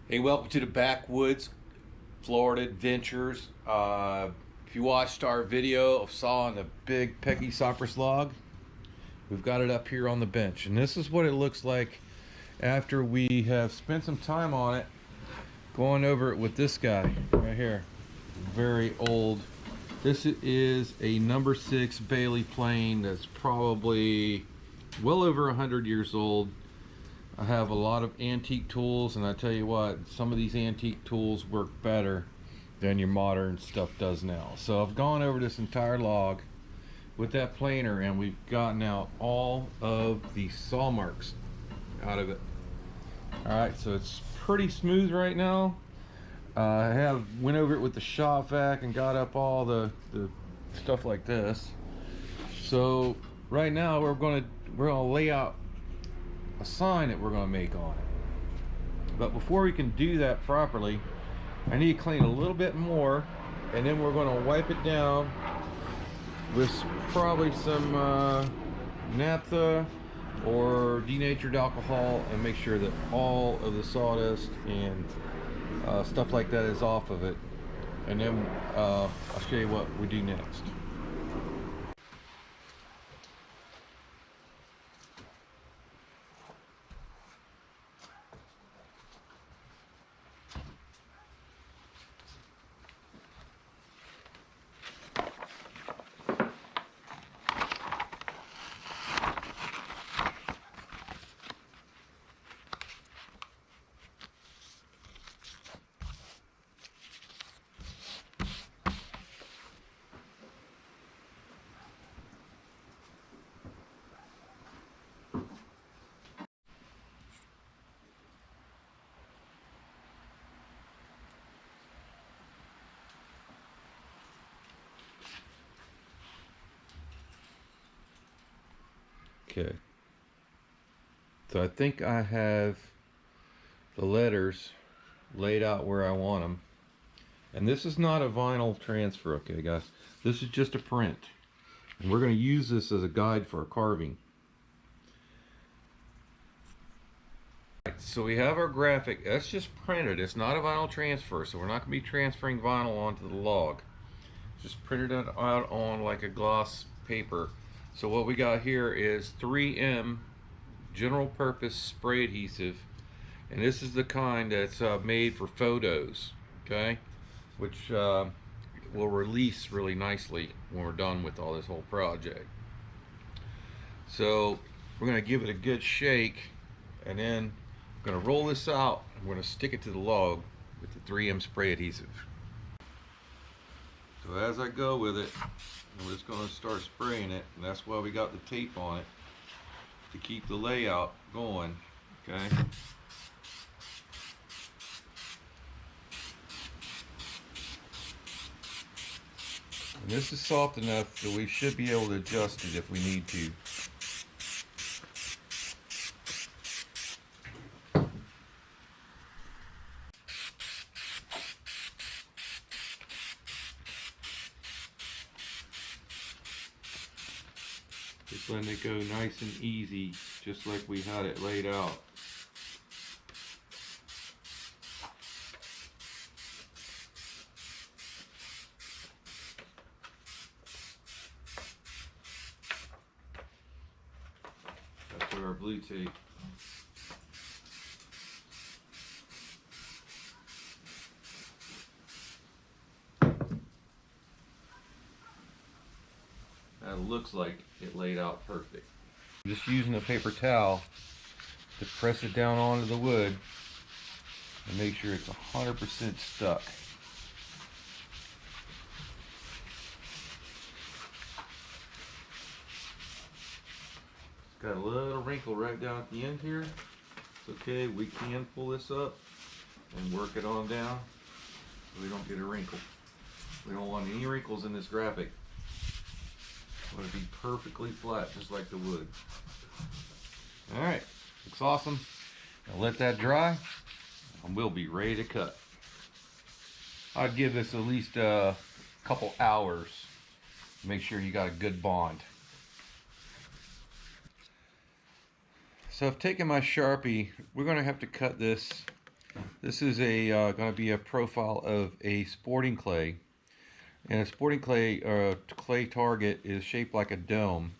Hey, welcome to the Backwoods, Florida Adventures. If you watched our video of sawing the big Peggy cypress log, we've got it up here on the bench. And this is what it looks like after we have spent some time on it, going over it with this guy right here. Very old. This is a number 6 Bailey plane that's probably well over 100 years old. I have a lot of antique tools, and I tell you what, some of these antique tools work better than your modern stuff does now. So I've gone over this entire log with that planer, and we've gotten out all of the saw marks out of it. Alright, so it's pretty smooth right now. I went over it with the shop vac and got up all the stuff like this. So right now we're gonna lay out a sign that we're going to make on it. But before we can do that properly, I need to clean a little bit more, and then we're going to wipe it down with probably some naphtha or denatured alcohol, and make sure that all of the sawdust and stuff like that is off of it. And then I'll show you what we do next. Okay, so I think I have the letters laid out where I want them. And this is not a vinyl transfer, okay guys? This is just a print. And we're going to use this as a guide for our carving. So we have our graphic. That's just printed. It's not a vinyl transfer, so we're not going to be transferring vinyl onto the log. Just printed it out on like a gloss paper. So what we got here is 3M general purpose spray adhesive, and this is the kind that's made for photos, okay, which will release really nicely when we're done with all this whole project. So we're going to give it a good shake, and then I'm going to roll this out. I'm going to stick it to the log with the 3M spray adhesive. So as I go with it, I'm just going to start spraying it, and that's why we got the tape on it, to keep the layout going, okay? And this is soft enough that we should be able to adjust it if we need to. Just letting it go nice and easy, just like we had it laid out. That's our blue tape. That looks like it laid out perfect. I'm just using a paper towel to press it down onto the wood and make sure it's 100% stuck. Got a little wrinkle right down at the end here. It's okay, we can pull this up and work it on down so we don't get a wrinkle. We don't want any wrinkles in this graphic. I want it to be perfectly flat, just like the wood. Alright, looks awesome. Now let that dry, and we'll be ready to cut. I'd give this at least a couple hours. Make sure you got a good bond. So I've taken my Sharpie. We're going to have to cut this This is a going to be a profile of a sporting clay, and a sporting clay target is shaped like a dome.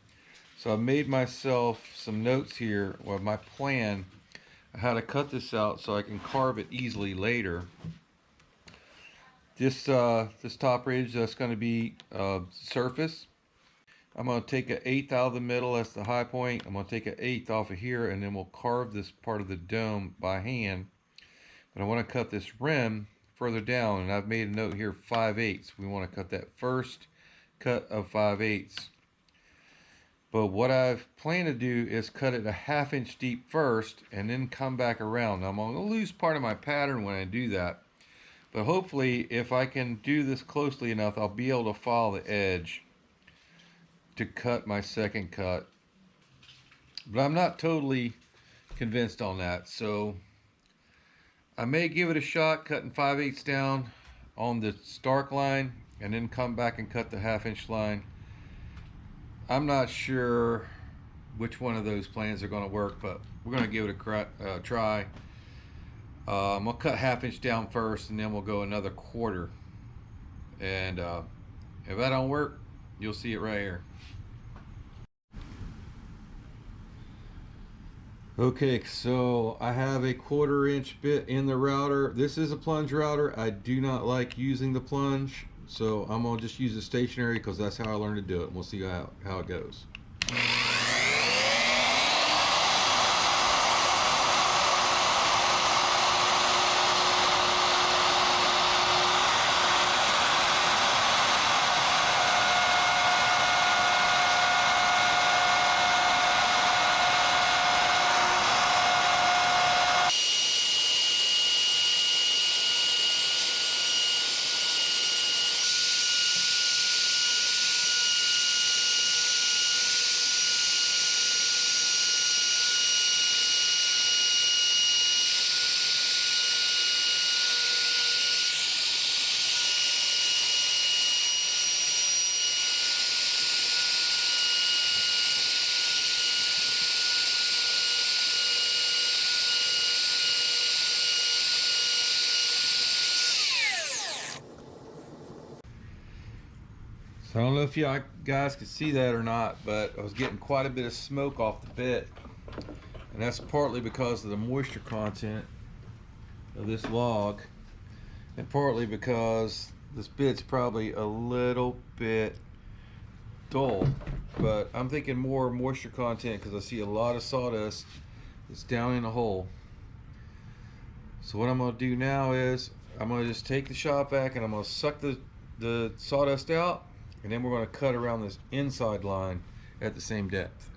So I made myself some notes here, or my plan how to cut this out so I can carve it easily later. This top ridge, that's going to be surface. I'm going to take an eighth out of the middle, that's the high point. I'm going to take an eighth off of here, and then we'll carve this part of the dome by hand. But I want to cut this rim further down, and I've made a note here 5/8. We want to cut that first cut of 5/8. But what I've planned to do is cut it a 1/2 inch deep first and then come back around. Now I'm going to lose part of my pattern when I do that. But hopefully if I can do this closely enough, I'll be able to follow the edge to cut my second cut. But I'm not totally convinced on that. So I may give it a shot cutting 5/8 down on the stark line and then come back and cut the 1/2 inch line. I'm not sure which one of those plans are going to work, but we're going to give it a try. I'm going to cut 1/2 inch down first, and then we'll go another 1/4. And if that don't work, you'll see it right here. Okay, so I have a 1/4 inch bit in the router. This is a plunge router. I do not like using the plunge, so I'm going to just use the stationary because that's how I learned to do it. We'll see how it goes. So I don't know if you guys could see that or not, but I was getting quite a bit of smoke off the bit. And that's partly because of the moisture content of this log, and partly because this bit's probably a little bit dull. But I'm thinking more moisture content because I see a lot of sawdust that's down in the hole. So what I'm going to do now is I'm going to just take the shop vac and I'm going to suck the sawdust out, and then we're going to cut around this inside line at the same depth.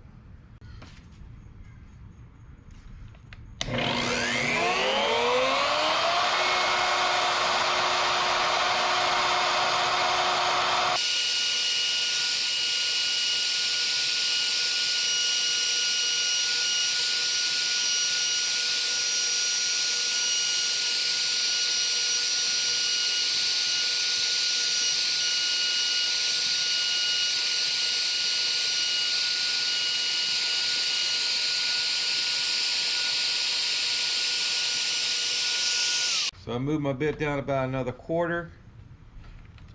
So I moved my bit down about another 1/4.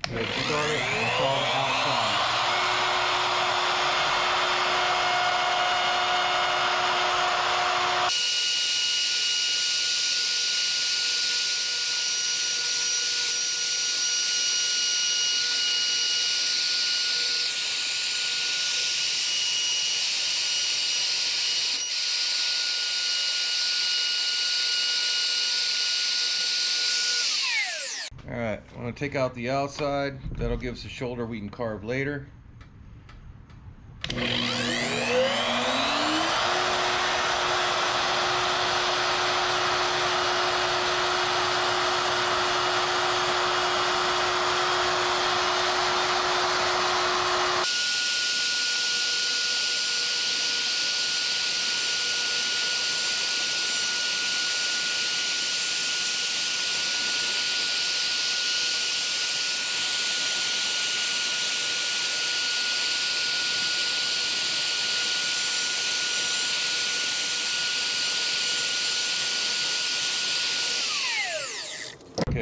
Start it and saw the outside. Alright, I'm going to take out the outside. That'll give us a shoulder we can carve later.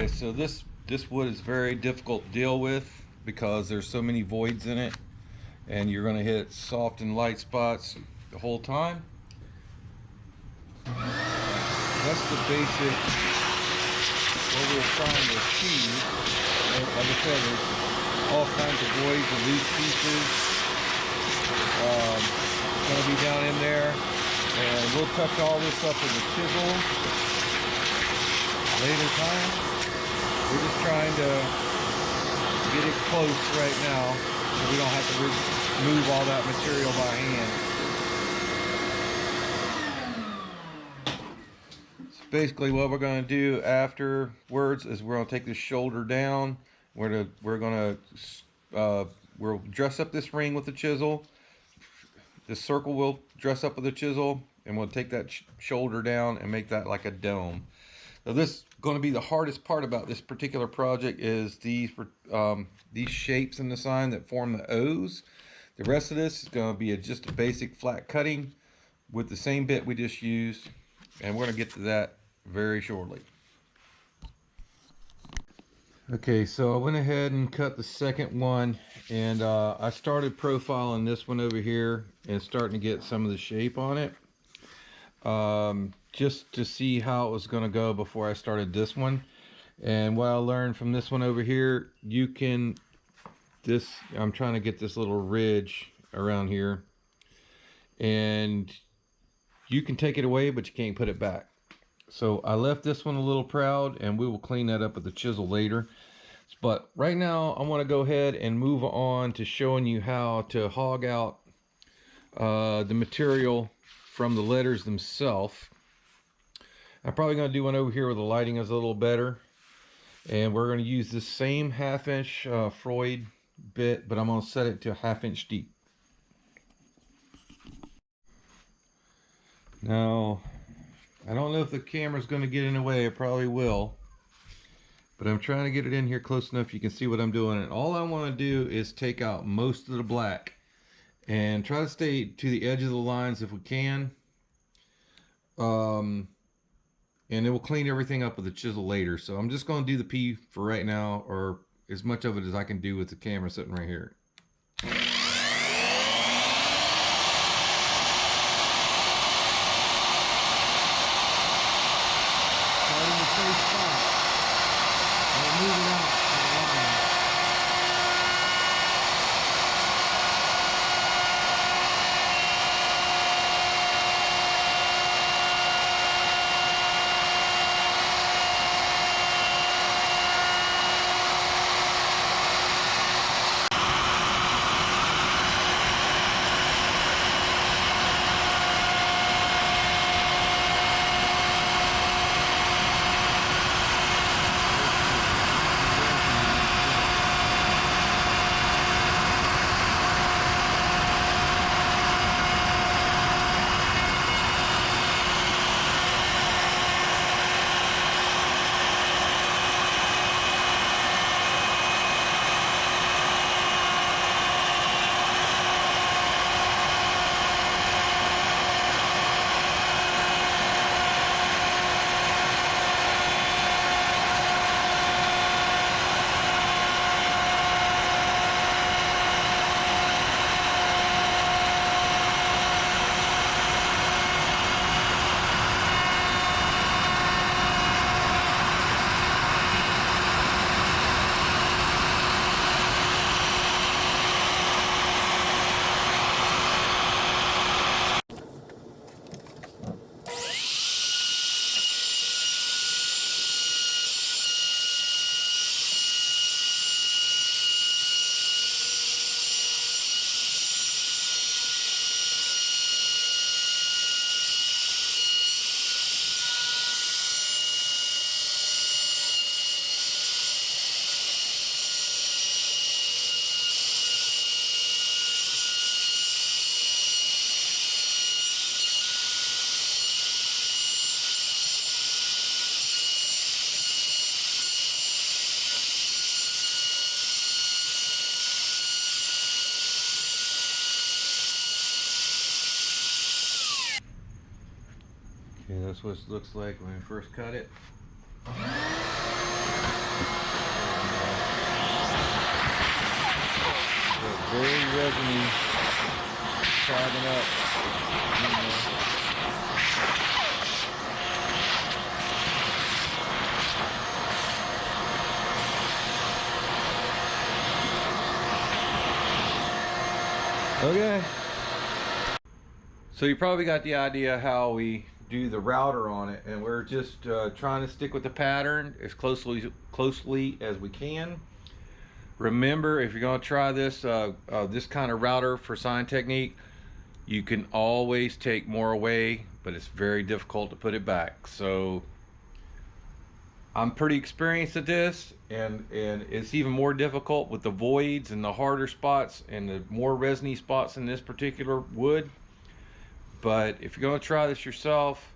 Okay, so this wood is very difficult to deal with because there's so many voids in it, and you're going to hit soft and light spots the whole time. That's the basic what we're trying to achieve. Like I said, there's all kinds of voids and loose pieces going to be down in there, and we'll touch all this up with a chisel later time. We're just trying to get it close right now so we don't have to remove all that material by hand. So basically what we're going to do afterwards is we're going to take this shoulder down. We'll dress up this ring with the chisel. This circle will dress up with a chisel, and we'll take that shoulder down and make that like a dome. Now this is going to be the hardest part about this particular project is these shapes in the sign that form the O's. The rest of this is going to be just a basic flat cutting with the same bit we just used, and we're going to get to that very shortly. Okay, so I went ahead and cut the second one, and I started profiling this one over here and starting to get some of the shape on it, just to see how it was going to go before I started this one. And what I learned from this one over here, I'm trying to get this little ridge around here, and you can take it away, but you can't put it back. So I left this one a little proud, and we will clean that up with the chisel later. But right now I want to go ahead and move on to showing you how to hog out the material from the letters themselves. I'm probably going to do one over here where the lighting is a little better, and we're going to use this same 1/2 inch Freud bit, but I'm going to set it to 1/2 inch deep. Now I don't know if the camera's going to get in the way. It probably will, but I'm trying to get it in here close enough you can see what I'm doing. And all I want to do is take out most of the black and try to stay to the edge of the lines if we can. And it will clean everything up with the chisel later. So I'm just going to do the P for right now, or as much of it as I can do with the camera sitting right here. Starting the same spot. And moving out to the line. Okay, that's what it looks like when we first cut it. resiny sagging up. Okay. So you probably got the idea how we do the router on it, and we're just trying to stick with the pattern as closely as we can. Remember, if you're going to try this this kind of router for sign technique, you can always take more away, but it's very difficult to put it back. So I'm pretty experienced at this, and it's even more difficult with the voids and the harder spots and the more resiny spots in this particular wood. But if you're going to try this yourself,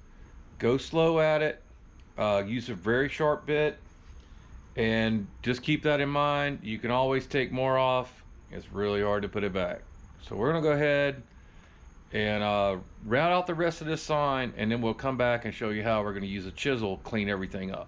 go slow at it, use a very sharp bit, and just keep that in mind. You can always take more off. It's really hard to put it back. So we're going to go ahead and round out the rest of this sign, and then we'll come back and show you how we're going to use a chisel, clean everything up.